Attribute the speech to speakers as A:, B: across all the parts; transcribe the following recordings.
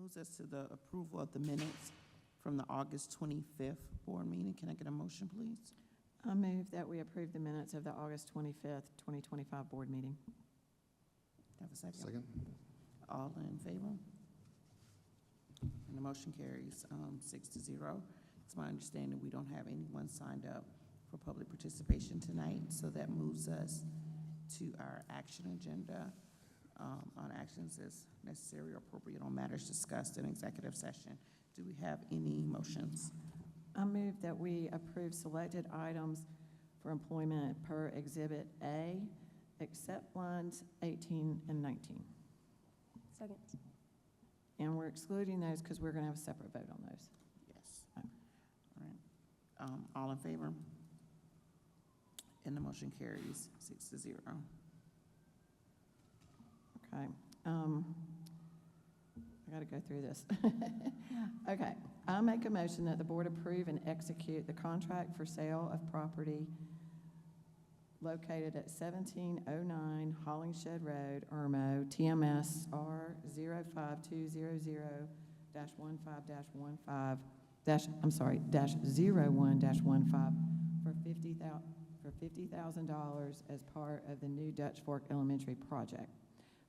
A: moves us to the approval of the minutes from the August 25th board meeting. Can I get a motion, please?
B: I move that we approve the minutes of the August 25th, 2025 board meeting.
A: Have a second?
C: Second.
A: All in favor? And the motion carries 6-0. It's my understanding we don't have anyone signed up for public participation tonight, so that moves us to our action agenda on actions as necessary or appropriate on matters discussed in executive session. Do we have any motions?
B: I move that we approve selected items for employment per Exhibit A, except lines 18 and 19.
D: Second.
B: And we're excluding those because we're going to have a separate vote on those.
A: Yes. All right. All in favor? And the motion carries 6-0.
B: Okay. I got to go through this. Okay. I make a motion that the board approve and execute the contract for sale of property located at 1709 Hollingshed Road, Irmo, TMS R05200-15-15 -01-15 for $50,000 as part of the new Dutch Fork Elementary project.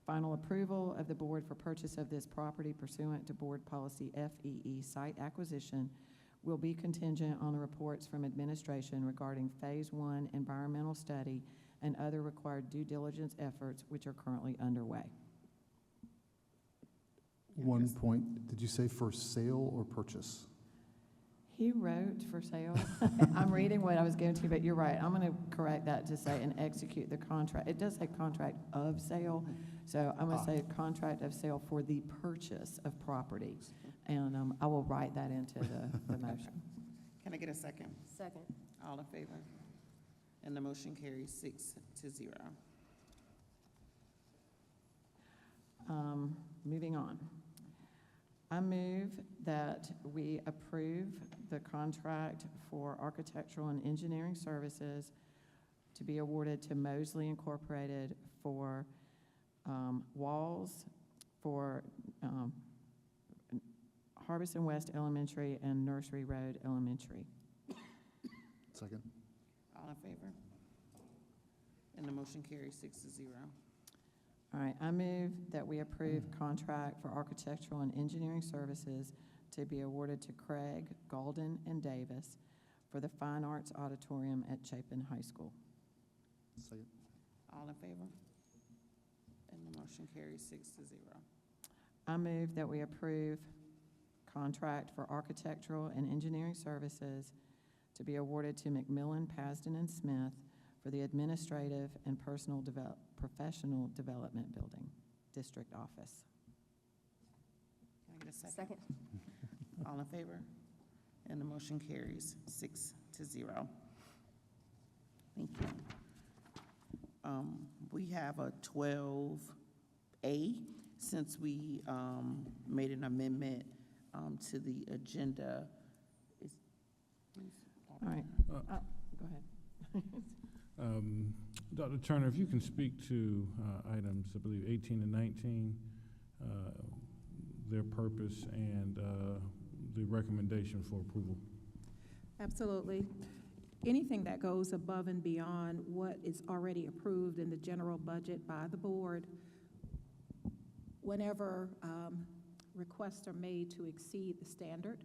B: Final approval of the board for purchase of this property pursuant to board policy FEE site acquisition will be contingent on the reports from administration regarding Phase 1 environmental study and other required due diligence efforts which are currently underway.
C: One point, did you say for sale or purchase?
B: He wrote for sale. I'm reading what I was going to, but you're right. I'm going to correct that to say and execute the contract. It does say contract of sale, so I'm going to say contract of sale for the purchase of property. And I will write that into the motion.
A: Can I get a second?
D: Second.
A: All in favor? And the motion carries 6-0.
B: Moving on. I move that we approve the contract for architectural and engineering services to be awarded to Mosley Incorporated for walls for Harbison West Elementary and Nursery Road Elementary.
C: Second.
A: All in favor? And the motion carries 6-0.
B: All right, I move that we approve contract for architectural and engineering services to be awarded to Craig, Golden, and Davis for the Fine Arts Auditorium at Chapin High School.
C: Second.
A: All in favor? And the motion carries 6-0.
B: I move that we approve contract for architectural and engineering services to be awarded to McMillan, Pasden, and Smith for the Administrative and Professional Development Building, District Office.
A: Can I get a second?
D: Second.
A: All in favor? And the motion carries 6-0. Thank you. We have a 12A, since we made an amendment to the agenda.
B: All right, go ahead.
E: Dr. Turner, if you can speak to items, I believe 18 and 19, their purpose and the recommendation for approval.
F: Absolutely. Anything that goes above and beyond what is already approved in the general budget by the board, whenever requests are made to exceed the standard,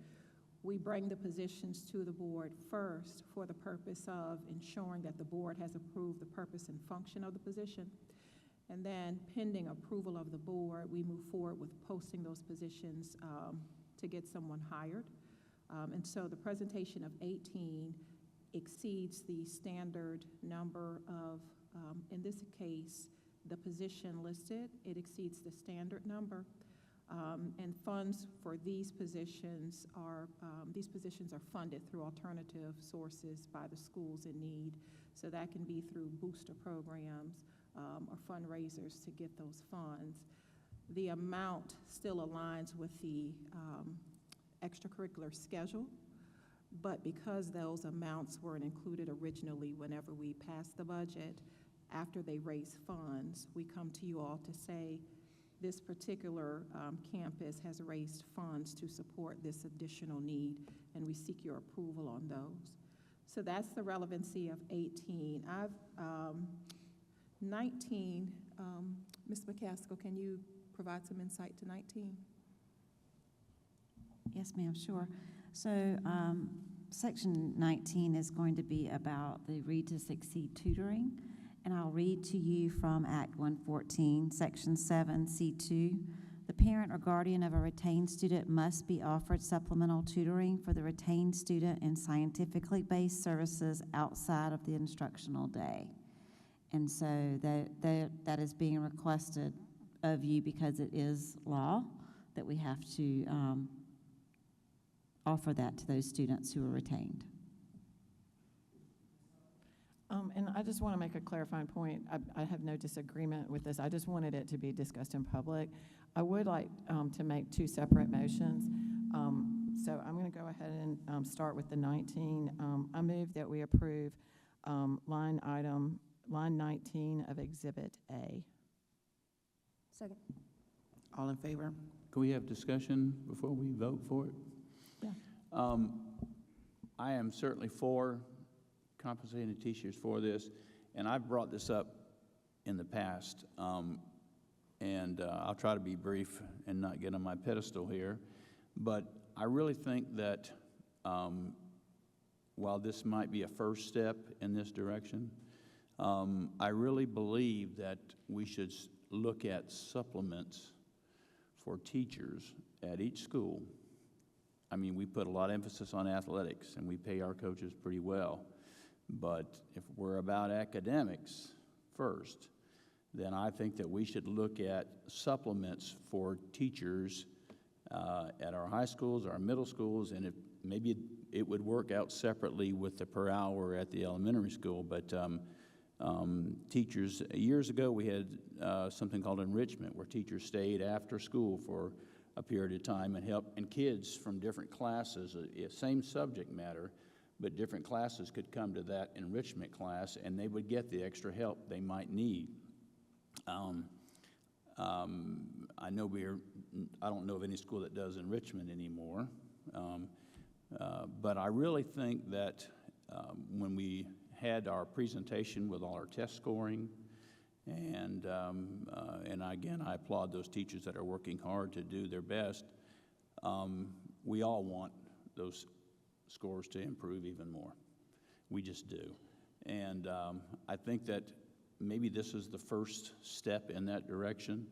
F: we bring the positions to the board first for the purpose of ensuring that the board has approved the purpose and function of the position. And then pending approval of the board, we move forward with posting those positions to get someone hired. And so the presentation of 18 exceeds the standard number of, in this case, the position listed, it exceeds the standard number. And funds for these positions are funded through alternative sources by the schools in need. So that can be through booster programs or fundraisers to get those funds. The amount still aligns with the extracurricular schedule, but because those amounts weren't included originally whenever we passed the budget, after they raise funds, we come to you all to say, this particular campus has raised funds to support this additional need, and we seek your approval on those. So that's the relevancy of 18. 19, Ms. McCaskill, can you provide some insight to 19?
D: Yes, ma'am, sure. So Section 19 is going to be about the Read to Succeed tutoring, and I'll read to you from Act 114, Section 7, C2. The parent or guardian of a retained student must be offered supplemental tutoring for the retained student in scientifically based services outside of the instructional day. And so that is being requested of you because it is law that we have to offer that to those students who are retained.
B: And I just want to make a clarifying point. I have no disagreement with this. I just wanted it to be discussed in public. I would like to make two separate motions. So I'm going to go ahead and start with the 19. I move that we approve line 19 of Exhibit A.
G: Second.
A: All in favor?
H: Can we have discussion before we vote for it?
B: Yeah.
H: I am certainly for compensating teachers for this, and I've brought this up in the past, and I'll try to be brief and not get on my pedestal here, but I really think that while this might be a first step in this direction, I really believe that we should look at supplements for teachers at each school. I mean, we put a lot of emphasis on athletics, and we pay our coaches pretty well. But if we're about academics first, then I think that we should look at supplements for teachers at our high schools, our middle schools, and if maybe it would work out separately with the per hour at the elementary school. But teachers, years ago, we had something called enrichment, where teachers stayed after school for a period of time and helped, and kids from different classes, same subject matter, but different classes could come to that enrichment class, and they would get the extra help they might need. I know I don't know of any school that does enrichment anymore, but I really think that when we had our presentation with all our test scoring, and again, I applaud those teachers that are working hard to do their best. We all want those scores to improve even more. We just do. And I think that maybe this is the first step in that direction,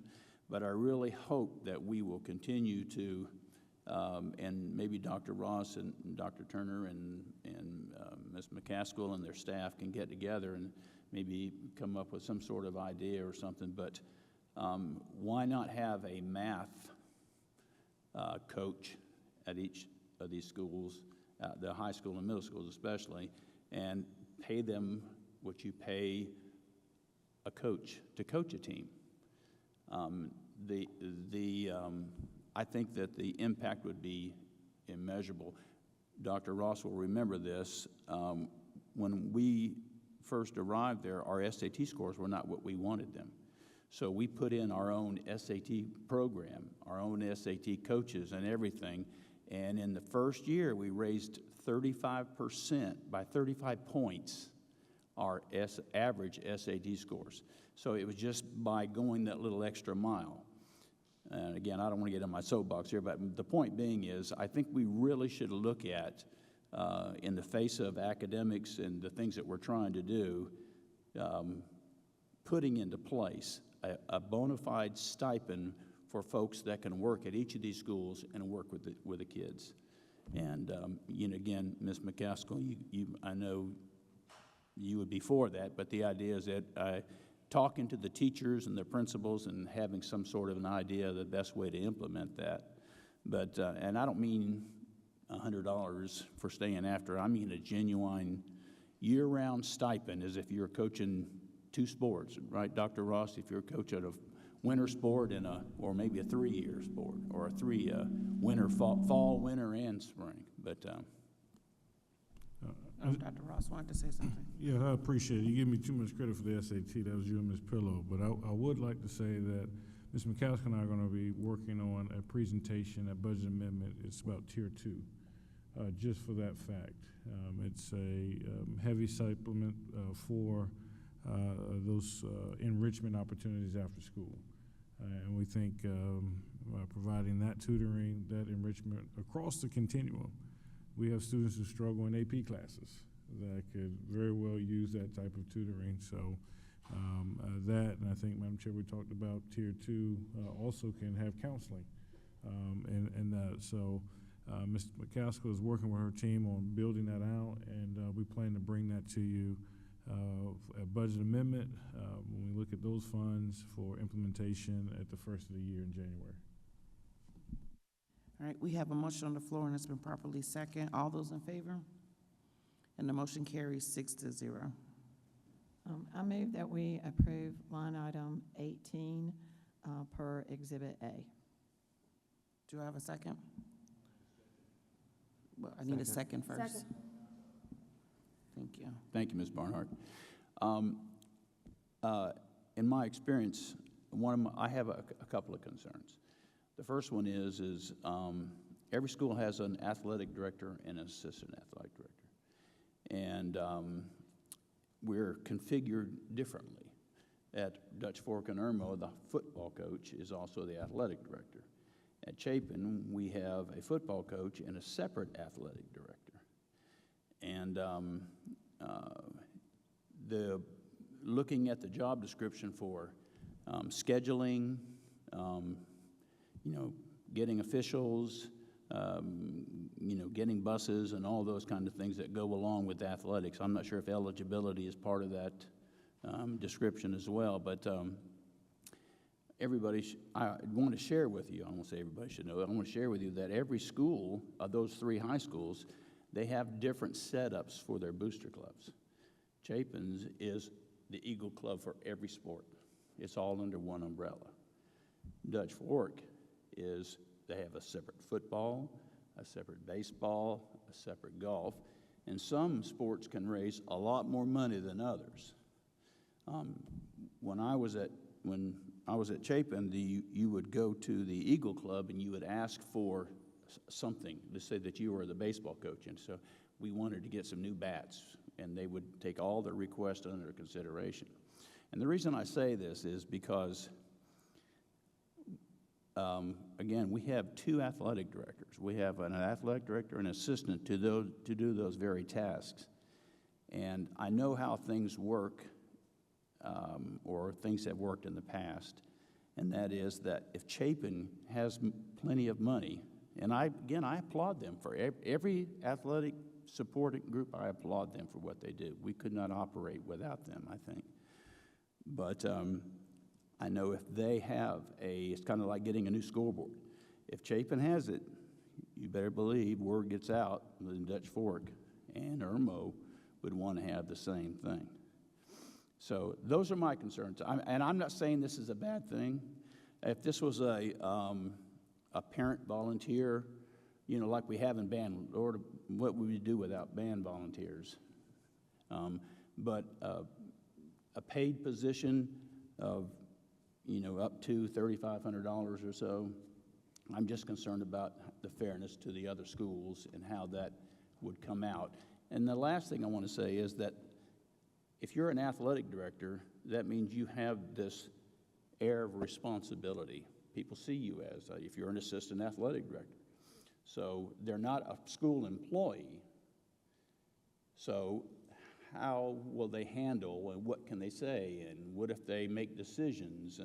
H: but I really hope that we will continue to, and maybe Dr. Ross and Dr. Turner and Ms. McCaskill and their staff can get together and maybe come up with some sort of idea or something, but why not have a math coach at each of these schools, the high school and middle schools especially, and pay them what you pay a coach to coach a team. I think that the impact would be immeasurable. Dr. Ross will remember this. When we first arrived there, our SAT scores were not what we wanted them. So we put in our own SAT program, our own SAT coaches and everything. And in the first year, we raised 35%, by 35 points, our average SAT scores. So it was just by going that little extra mile. And again, I don't want to get on my soapbox here, but the point being is I think we really should look at, in the face of academics and the things that we're trying to do, putting into place a bona fide stipend for folks that can work at each of these schools and work with the kids. And, again, Ms. McCaskill, I know you would be for that, but the idea is that talking to the teachers and the principals and having some sort of an idea of the best way to implement that. But, and I don't mean $100 for staying after. I mean a genuine year-round stipend, as if you're coaching two sports, right, Dr. Ross? If you're a coach at a winter sport or maybe a 3-year sport, or a fall, winter, and spring. But
A: Dr. Ross wanted to say something.
E: Yeah, I appreciate it. You give me too much credit for the SAT. That was you and Ms. Pillow. But I would like to say that Ms. McCaskill and I are going to be working on a presentation, a budget amendment. It's about Tier 2, just for that fact. It's a heavy supplement for those enrichment opportunities after school. And we think providing that tutoring, that enrichment across the continuum. We have students who struggle in AP classes that could very well use that type of tutoring. So that, and I think, Madam Chair, we talked about Tier 2 also can have counseling. So Ms. McCaskill is working with her team on building that out, and we plan to bring that to you a budget amendment when we look at those funds for implementation at the first of the year in January.
A: All right, we have a motion on the floor, and it's been properly second. All those in favor? And the motion carries 6-0.
B: I move that we approve line item 18 per Exhibit A.
A: Do I have a second? Well, I need a second first.
G: Second.
A: Thank you.
H: Thank you, Ms. Barnhart. In my experience, I have a couple of concerns. The first one is every school has an athletic director and an assistant athletic director. And we're configured differently. At Dutch Fork and Irmo, the football coach is also the athletic director. At Chapin, we have a football coach and a separate athletic director. And looking at the job description for scheduling, getting officials, getting buses and all those kind of things that go along with athletics. I'm not sure if eligibility is part of that description as well, but I want to share with you, I won't say everybody should know, I want to share with you that every school of those 3 high schools, they have different setups for their booster clubs. Chapin's is the Eagle Club for every sport. It's all under one umbrella. Dutch Fork they have a separate football, a separate baseball, a separate golf, and some sports can raise a lot more money than others. When I was at Chapin, you would go to the Eagle Club and you would ask for something. Let's say that you were the baseball coach, and so we wanted to get some new bats, and they would take all their requests under consideration. And the reason I say this is because again, we have 2 athletic directors. We have an athletic director and an assistant to do those very tasks. And I know how things work, or things have worked in the past, and that is that if Chapin has plenty of money, and I applaud them for every athletic supporting group, I applaud them for what they do. We could not operate without them, I think. But I know if they have it's kind of like getting a new scoreboard. If Chapin has it, you better believe word gets out that Dutch Fork and Irmo would want to have the same thing. So those are my concerns. And I'm not saying this is a bad thing. If this was a parent volunteer, like we have in band, Lord, what would we do without band volunteers? But a paid position of up to $3,500 or so, I'm just concerned about the fairness to the other schools and how that would come out. And the last thing I want to say is that if you're an athletic director, that means you have this air of responsibility. People see you as, if you're an assistant athletic director. So they're not a school employee. So how will they handle, and what can they say, and what if they make decisions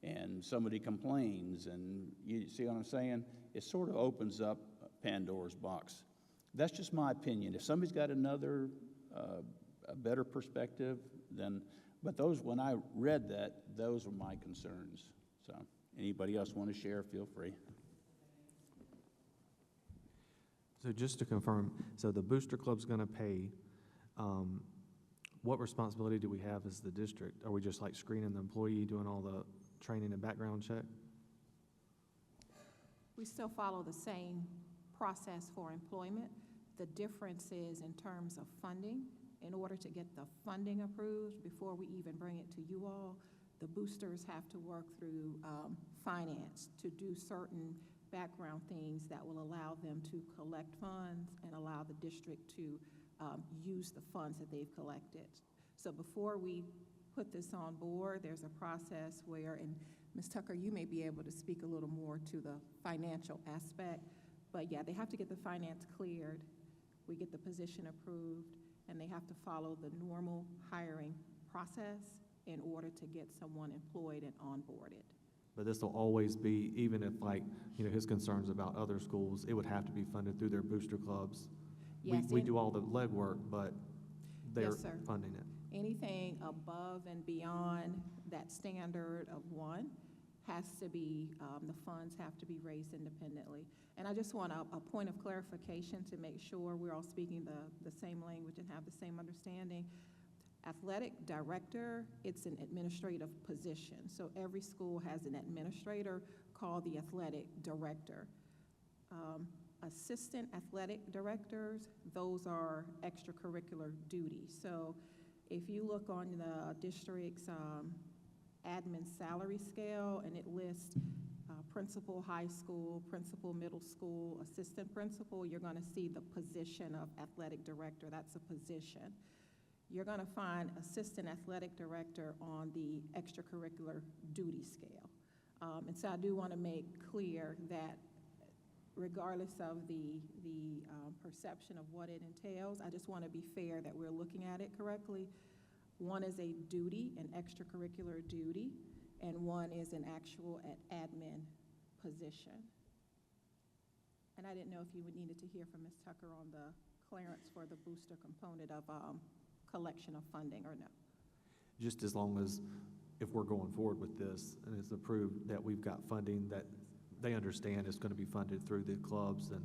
H: and somebody complains, and you see what I'm saying? It sort of opens up Pandora's box. That's just my opinion. If somebody's got another, a better perspective, but when I read that, those were my concerns. So anybody else want to share, feel free.
I: So just to confirm, so the booster club's going to pay. What responsibility do we have as the district? Are we just like screening the employee, doing all the training and background check?
F: We still follow the same process for employment. The difference is in terms of funding. In order to get the funding approved before we even bring it to you all, The boosters have to work through finance to do certain background things that will allow them to collect funds and allow the district to use the funds that they've collected. So before we put this on board, there's a process where, and Ms. Tucker, you may be able to speak a little more to the financial aspect, but yeah, they have to get the finance cleared, we get the position approved, and they have to follow the normal hiring process in order to get someone employed and onboarded.
I: But this will always be, even if like, you know, his concerns about other schools, it would have to be funded through their booster clubs.
F: Yes,
I: We
F: and-
I: do all the legwork, but they're
F: Yes, sir.
I: funding it.
F: Anything above and beyond that standard of one has to be, the funds have to be raised independently. And I just want a point of clarification to make sure we're all speaking the same language and have the same understanding. Athletic director, it's an administrative position. So every school has an administrator called the athletic director. Assistant athletic directors, those are extracurricular duties. So if you look on the district's admin salary scale, and it lists principal high school, principal middle school, assistant principal, you're going to see the position of athletic director. That's a position. You're going to find assistant athletic director on the extracurricular duty scale. And so I do want to make clear that regardless of the perception of what it entails, I just want to be fair that we're looking at it correctly. One is a duty, an extracurricular duty, and one is an actual admin position. And I didn't know if you would needed to hear from Ms. Tucker on the clearance for the booster component of collection of funding or no.
I: Just as long as, if we're going forward with this and it's approved, that we've got funding that they understand is going to be funded through the clubs and.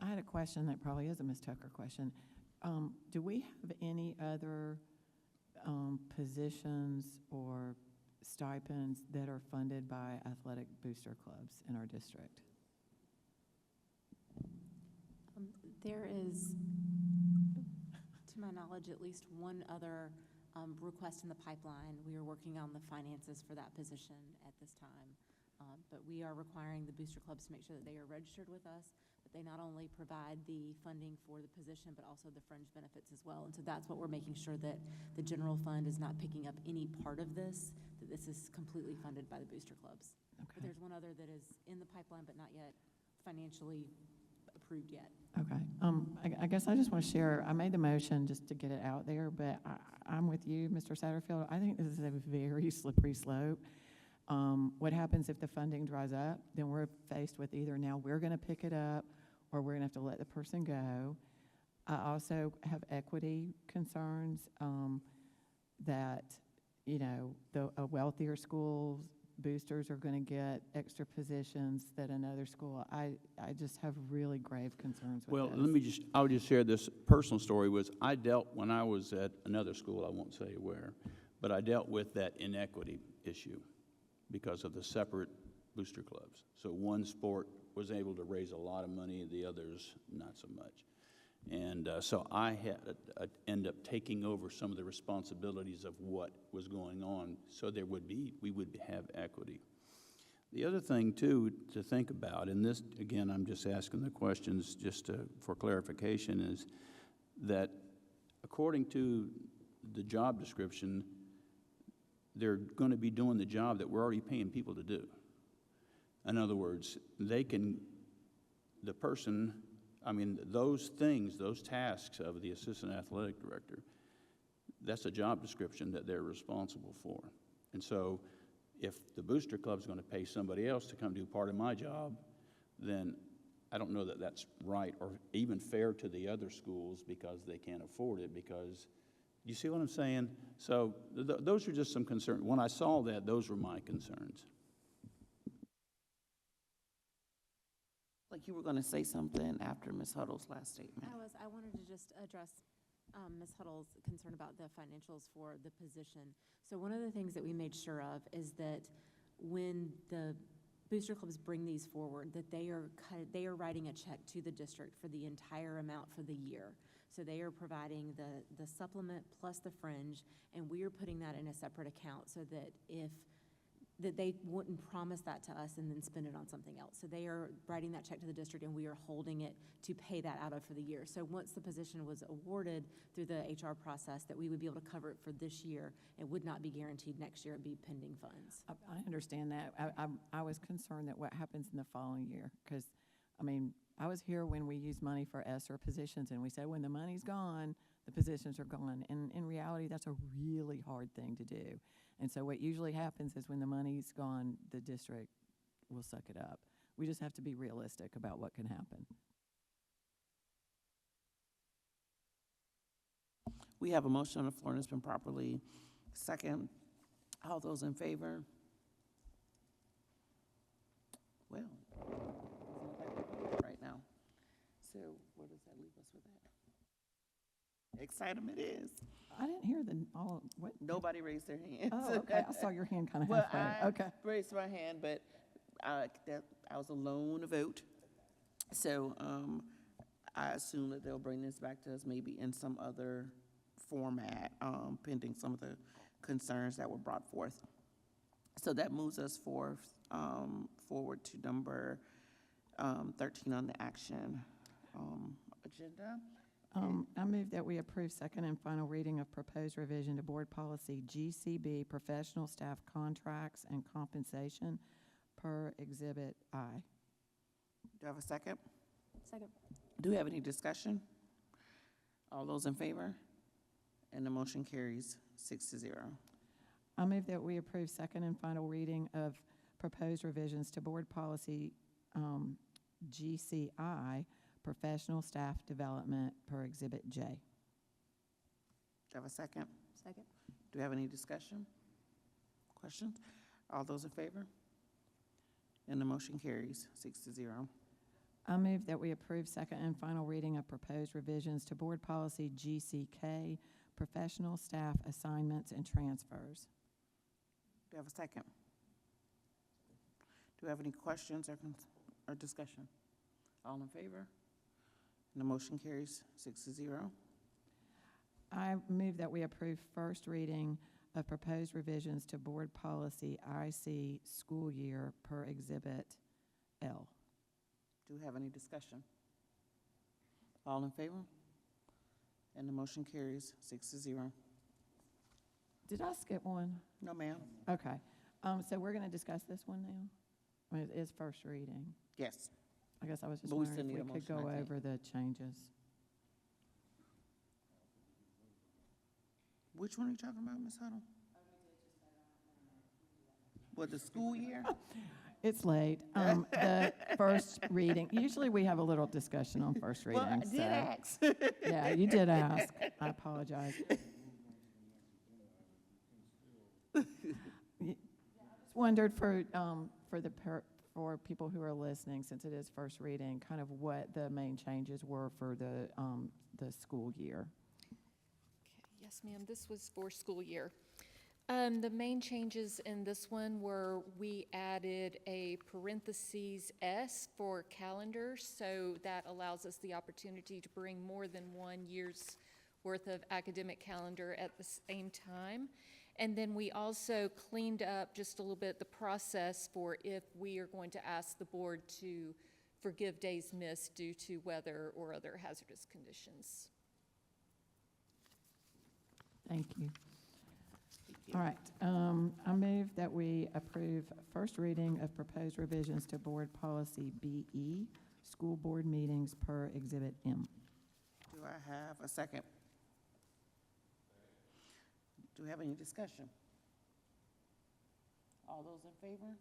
B: I had a question that probably is a Ms. Tucker question. Do we have any other positions or stipends that are funded by athletic booster clubs in our district?
J: There is, to my knowledge, at least one other request in the pipeline. We are working on the finances for that position at this time. But we are requiring the booster clubs to make sure that they are registered with us, but they not only provide the funding for the position, but also the fringe benefits as well. And so that's what we're making sure, that the general fund is not picking up any part of this, that this is completely funded by the booster clubs.
B: Okay.
J: But there's one other that is in the pipeline, but not yet financially approved yet.
B: Okay. I guess I just want to share, I made the motion just to get it out there, but I'm with you, Mr. Satterfield. I think this is a very slippery slope. What happens if the funding dries up? Then we're faced with either now we're going to pick it up or we're going to have to let the person go. I also have equity concerns that, you know, a wealthier school boosters are going to get extra positions that another school. I just have really grave concerns with
H: Well,
B: this.
H: I'll just share this personal story. I dealt, when I was at another school, I won't say where, but I dealt with that inequity issue because of the separate booster clubs. So one sport was able to raise a lot of money, the others not so much. And so I had end up taking over some of the responsibilities of what was going on, so we would have equity. The other thing too to think about, and this again, I'm just asking the questions just for clarification, is that according to the job description, they're going to be doing the job that we're already paying people to do. In other words, those things, those tasks of the assistant athletic director, that's a job description that they're responsible for. And so if the booster club's going to pay somebody else to come do part of my job, then I don't know that that's right or even fair to the other schools because they can't afford it. Because, you see what I'm saying? So those are just some concerns. When I saw that, those were my concerns.
A: Like you were going to say something after Ms. Huddle's last statement.
J: I wanted to just address Ms. Huddle's concern about the financials for the position. So one of the things that we made sure of is that when the booster clubs bring these forward, that they are writing a check to the district for the entire amount for the year. So they are providing the supplement plus the fringe, and we are putting that in a separate account so that that they wouldn't promise that to us and then spend it on something else. So they are writing that check to the district, and we are holding it to pay that out of for the year. So once the position was awarded through the HR process, that we would be able to cover it for this year. It would not be guaranteed next year. It'd be pending funds.
B: I understand that. I was concerned that what happens in the following year, because, I mean, I was here when we used money for ESSER positions, and we said when the money's gone, the positions are gone. And in reality, that's a really hard thing to do. And so what usually happens is when the money's gone, the district will suck it up. We just have to be realistic about what can happen.
A: We have a motion on the floor and it's been properly second. All those in favor? Well, right now. So where does that leave us with that? Excitement is.
B: I didn't hear what?
A: Nobody raised their hands.
B: Oh, okay. I saw your hand kind of
A: Well,
B: halfway.
A: I
B: Okay.
A: raised my hand, but I was alone to vote. So I assume that they'll bring this back to us maybe in some other format, pending some of the concerns that were brought forth. So that moves us forward to number 13 on the action agenda.
B: I move that we approve second and final reading of proposed revision to Board Policy GCB, Professional Staff Contracts and Compensation per Exhibit I.
A: Do I have a second?
G: Second.
A: Do we have any discussion? All those in favor? And the motion carries 6-0.
B: I move that we approve second and final reading of proposed revisions to Board Policy GCI, Professional Staff Development per Exhibit J.
A: Do I have a second?
G: Second.
A: Do we have any discussion? Questions? All those in favor? And the motion carries 6-0.
B: I move that we approve second and final reading of proposed revisions to Board Policy GCK, Professional Staff Assignments and Transfers.
A: Do we have a second? Do we have any questions or discussion? All in favor? And the motion carries 6-0.
B: I move that we approve first reading of proposed revisions to Board Policy IC School Year per Exhibit L.
A: Do we have any discussion? All in favor? And the motion carries 6-0.
B: Did I skip one?
A: No, ma'am.
B: Okay. So we're going to discuss this one now? I mean, it is first reading.
A: Yes.
B: I guess I was just
A: But we
B: wondering
A: still
B: if
A: need
B: we
A: a
B: could go
A: motion, I think.
B: over the changes.
A: Which one are you talking about, Ms. Huddle? What, the school year?
B: It's late. The first reading, usually we have a little discussion on first reading.
A: Well, I did
B: so-
A: ask.
B: Yeah, you did ask. I apologize. Just wondered for people who are listening, since it is first reading, kind of what the main changes were for the school year.
K: Okay, yes, ma'am, this was for school year. The main changes in this one were we added a parentheses S for calendar, so that allows us the opportunity to bring more than 1 year's worth of academic calendar at the same time. And then we also cleaned up just a little bit the process for if we are going to ask the board to forgive days missed due to weather or other hazardous conditions.
B: Thank you. All right, I move that we approve first reading of proposed revisions to Board Policy BE, School Board Meetings per Exhibit M.
A: Do I have a second? Do we have any discussion? All those in favor?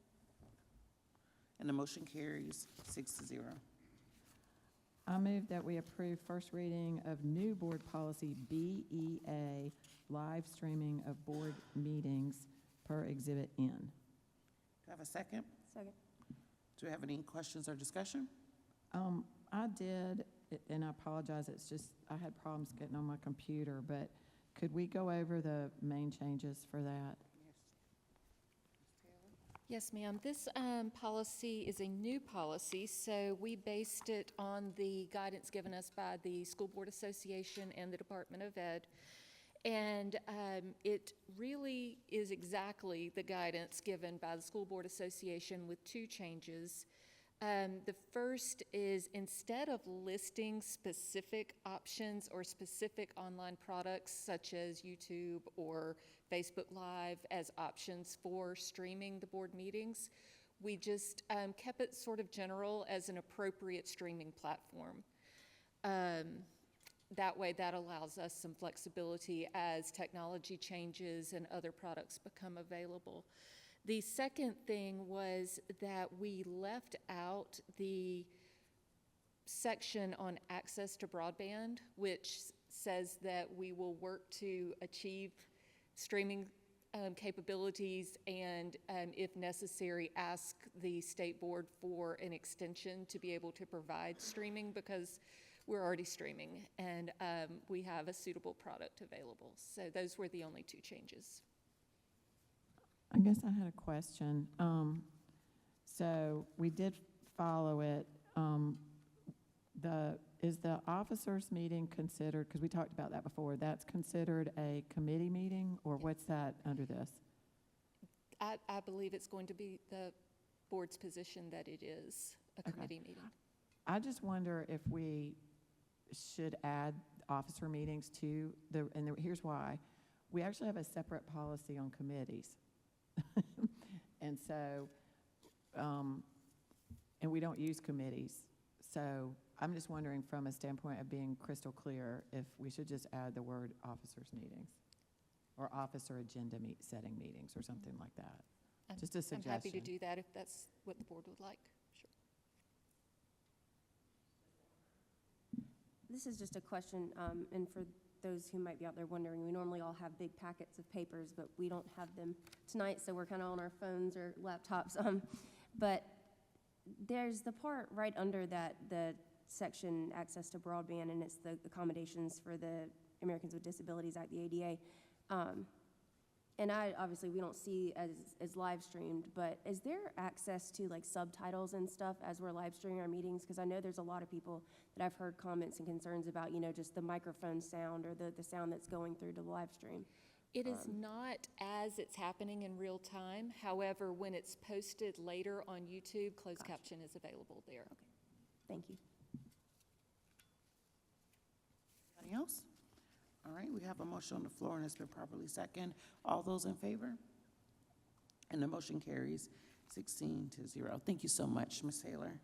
A: And the motion carries 6-0.
B: I move that we approve first reading of new Board Policy BEA, live streaming of board meetings per Exhibit N.
A: Do I have a second?
G: Second.
A: Do we have any questions or discussion?
B: I did, and I apologize, it's just, I had problems getting on my computer, but could we go over the main changes for that?
K: Yes, ma'am. This policy is a new policy, so we based it on the guidance given us by the School Board Association and the Department of Ed. And it really is exactly the guidance given by the School Board Association with two changes. The first is, instead of listing specific options or specific online products such as YouTube or Facebook Live as options for streaming the board meetings, we just kept it sort of general as an appropriate streaming platform. That way, that allows us some flexibility as technology changes and other products become available. The second thing was that we left out the section on access to broadband, which says that we will work to achieve streaming capabilities and, if necessary, ask the state board for an extension to be able to provide streaming, because we're already streaming and we have a suitable product available. So those were the only two changes.
B: I guess I had a question. So we did follow it. Is the officers' meeting considered, because we talked about that before, that's considered a committee meeting, or what's that under this?
K: I believe it's going to be the board's position that it is a
B: Okay.
K: committee meeting.
B: I just wonder if we should add officer meetings to here's why. We actually have a separate policy on committees. And so, and we don't use committees. So I'm just wondering, from a standpoint of being crystal clear, if we should just add the word officers meetings or officer agenda setting meetings or something like that. Just a suggestion.
K: I'm happy to do that if that's what the board would like. Sure.
G: This is just a question, and for those who might be out there wondering, we normally all have big packets of papers, but we don't have them tonight, so we're kind of on our phones or laptops. But there's the part right under that, the section access to broadband, and it's the accommodations for the Americans with Disabilities Act, the ADA. And obviously we don't see as live streamed, but is there access to like subtitles and stuff as we're live streaming our meetings? Because I know there's a lot of people that I've heard comments and concerns about, just the microphone sound or the sound that's going through to the live stream.
K: It is not as it's happening in real time. However, when it's posted later on YouTube, closed caption is available there.
G: Okay, thank you.
A: Anybody else? All right, we have a motion on the floor and it's been properly seconded. All those in favor? And the motion carries 16-0. Thank you so much, Ms. Taylor.